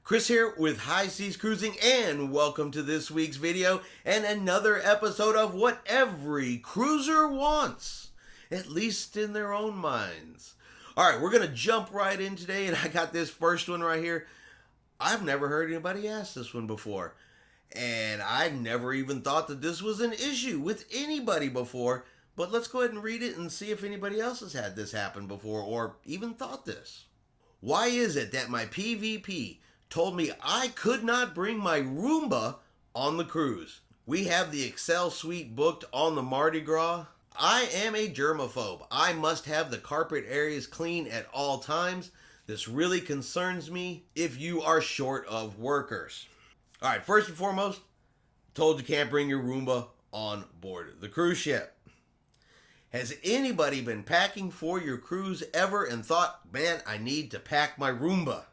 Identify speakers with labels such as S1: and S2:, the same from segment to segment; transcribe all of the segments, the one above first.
S1: Chris here with High Seas Cruising, and welcome to this week's video and another episode of what every cruiser wants, at least in their own minds. Alright, we're going to jump right in today, and I got this first one right here. I've never heard anybody ask this one before, and I never even thought that this was an issue with anybody before, but let's go ahead and read it and see if anybody else has had this happen before or even thought this. Why is it that my PVP told me I could not bring my Roomba on the cruise? We have the Excel suite booked on the Mardi Gras. I am a germaphobe. I must have the carpet areas clean at all times. This really concerns me if you are short of workers. Alright, first and foremost, told you can't bring your Roomba on board the cruise ship. Has anybody been packing for your cruise ever and thought, man, I need to pack my Roomba?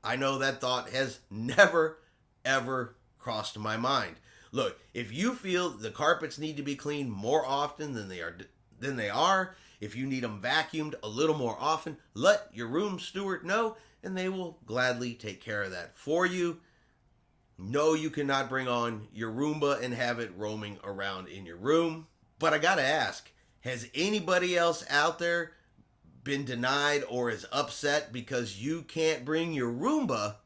S1: I know that thought has never, ever crossed my mind. Look, if you feel the carpets need to be cleaned more often than they are, if you need them vacuumed a little more often, let your room steward know, and they will gladly take care of that for you. No, you cannot bring on your Roomba and have it roaming around in your room. But I gotta ask, has anybody else out there been denied or is upset because you can't bring your Roomba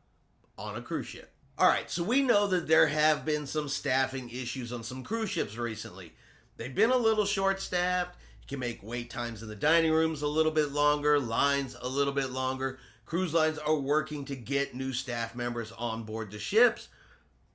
S1: on a cruise ship? Alright, so we know that there have been some staffing issues on some cruise ships recently. They've been a little short-staffed. You can make wait times in the dining rooms a little bit longer, lines a little bit longer. Cruise lines are working to get new staff members on board the ships,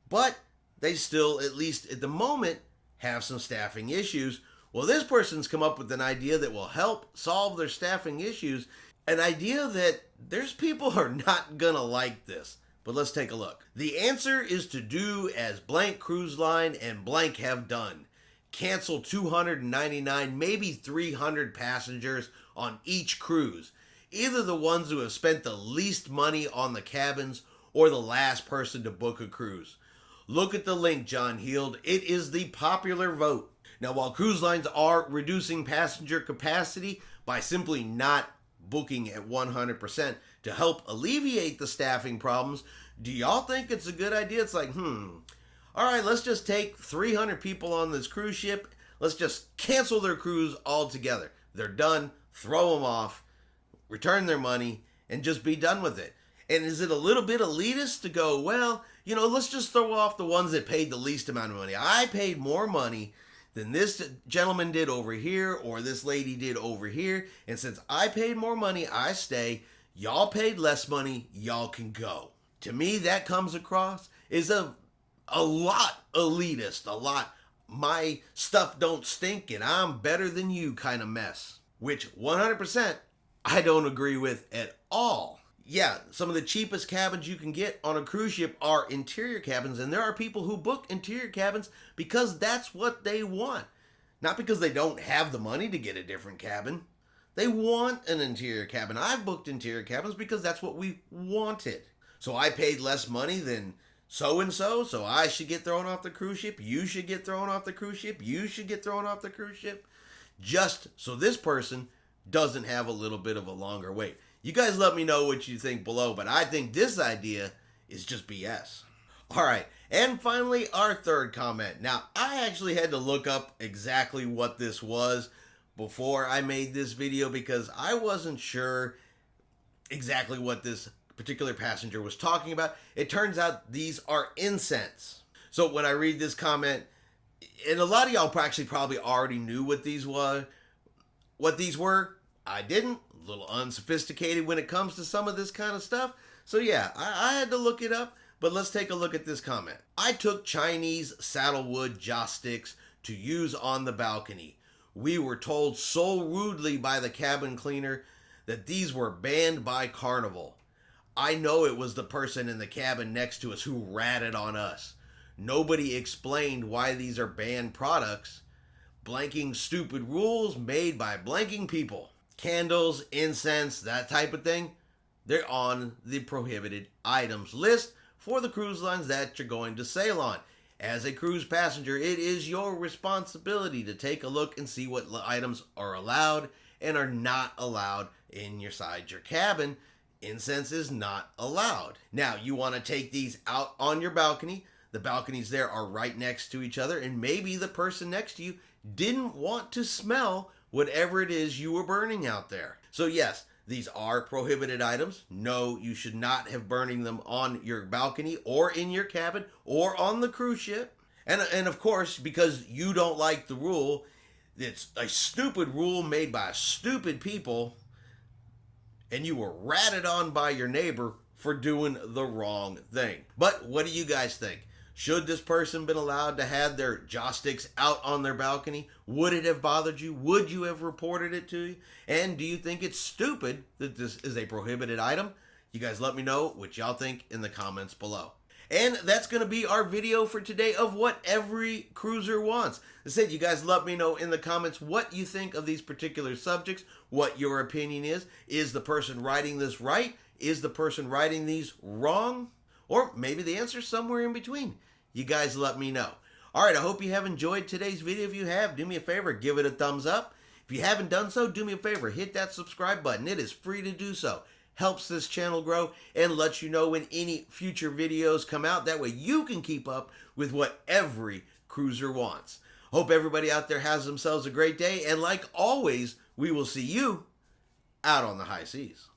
S1: but they still, at least at the moment, have some staffing issues. Well, this person's come up with an idea that will help solve their staffing issues, an idea that there's people who are not gonna like this. But let's take a look. The answer is to do as blank cruise line and blank have done. Cancel 299, maybe 300 passengers on each cruise. Either the ones who have spent the least money on the cabins or the last person to book a cruise. Look at the link, John Heald. It is the popular vote. Now, while cruise lines are reducing passenger capacity by simply not booking at 100% to help alleviate the staffing problems, do y'all think it's a good idea? It's like, alright, let's just take 300 people on this cruise ship. Let's just cancel their cruise altogether. They're done. Throw them off. Return their money and just be done with it. And is it a little bit elitist to go, well, let's just throw off the ones that paid the least amount of money. I paid more money than this gentleman did over here or this lady did over here. And since I paid more money, I stay. Y'all paid less money, y'all can go. To me, that comes across as a lot elitist, a lot my stuff don't stink and I'm better than you kind of mess. Which 100% I don't agree with at all. Yeah, some of the cheapest cabins you can get on a cruise ship are interior cabins, and there are people who book interior cabins because that's what they want. Not because they don't have the money to get a different cabin. They want an interior cabin. I've booked interior cabins because that's what we wanted. So I paid less money than so-and-so, so I should get thrown off the cruise ship. You should get thrown off the cruise ship. You should get thrown off the cruise ship. Just so this person doesn't have a little bit of a longer wait. You guys let me know what you think below, but I think this idea is just BS. Alright, and finally our third comment. Now, I actually had to look up exactly what this was before I made this video because I wasn't sure exactly what this particular passenger was talking about. It turns out these are incense. So when I read this comment, and a lot of y'all actually probably already knew what these were. I didn't. A little unsophisticated when it comes to some of this kind of stuff. So yeah, I had to look it up, but let's take a look at this comment. I took Chinese saddlewood joss sticks to use on the balcony. We were told so rudely by the cabin cleaner that these were banned by Carnival. I know it was the person in the cabin next to us who ratted on us. Nobody explained why these are banned products. Blanking stupid rules made by blanking people. Candles, incense, that type of thing, they're on the prohibited items list for the cruise lines that you're going to sail on. As a cruise passenger, it is your responsibility to take a look and see what items are allowed and are not allowed inside your cabin incense is not allowed. Now, you want to take these out on your balcony. The balconies there are right next to each other, and maybe the person next to you didn't want to smell whatever it is you were burning out there. So yes, these are prohibited items. No, you should not have burning them on your balcony or in your cabin or on the cruise ship. And of course, because you don't like the rule, it's a stupid rule made by stupid people, and you were ratted on by your neighbor for doing the wrong thing. But what do you guys think? Should this person been allowed to have their joss sticks out on their balcony? Would it have bothered you? Would you have reported it to you? And do you think it's stupid that this is a prohibited item? You guys let me know what y'all think in the comments below. And that's going to be our video for today of what every cruiser wants. As I said, you guys let me know in the comments what you think of these particular subjects, what your opinion is. Is the person writing this right? Is the person writing these wrong? Or maybe the answer's somewhere in between. You guys let me know. All right, I hope you have enjoyed today's video. If you have, do me a favor, give it a thumbs up. If you haven't done so, do me a favor, hit that subscribe button. It is free to do so. Helps this channel grow and lets you know when any future videos come out. That way you can keep up with what every cruiser wants. Hope everybody out there has themselves a great day. And like always, we will see you out on the high seas.